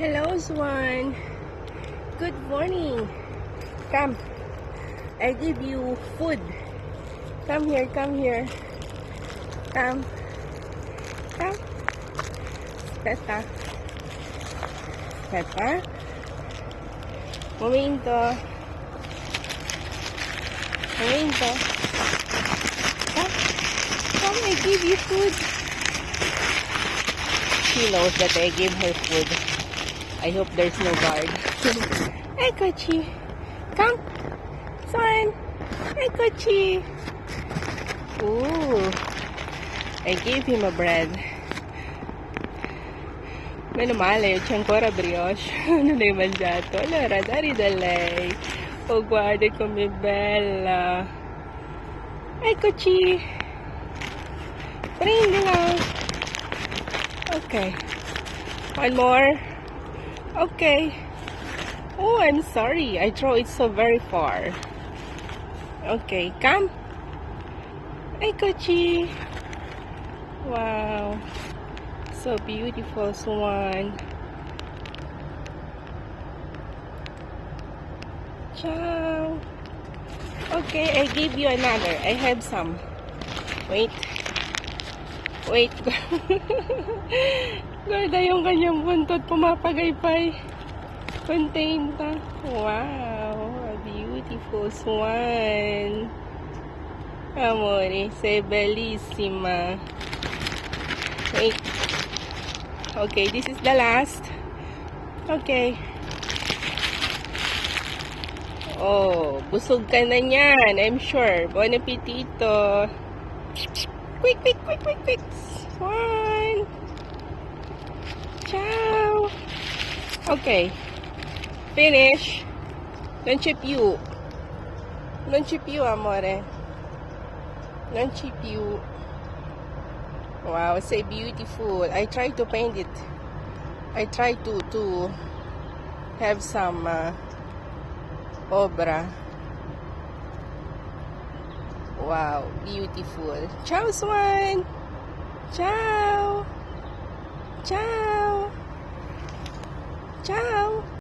Hello, Swan. Good morning. Come. I give you food. Come here, come here. Come. Come. Teta. Teta. Momento. Momento. Come. Come, I give you food. She knows that I give her food. I hope there's no guard. Hey, Kochi. Come. Son. Hey, Kochi. Ooh. I gave him a bread. Meno male, c'è ancora brioche. Non hai mangiato. Allora, dari da lei. Oh, guarda com'è bella. Eccoci. Prendila. Okay. One more. Okay. Oh, I'm sorry. I throw it so very far. Okay, come. Hey, Kochi. Wow. So beautiful, Swan. Ciao. Okay, I give you another. I have some. Wait. Wait. Guarda yung kanyang buntot pumapagaypay. Contenta. Wow. A beautiful swan. Amore, sei bellissima. Wait. Okay, this is the last. Okay. Oh, busog ka na niyan. I'm sure. Bon appetito. Quick, quick, quick, quick, quick. Swan. Ciao. Okay. Finish. Non c'è più. Non c'è più, amore. Non c'è più. Wow, so beautiful. I try to paint it. I try to have some obra. Wow, beautiful. Ciao, Swan. Ciao. Ciao. Ciao.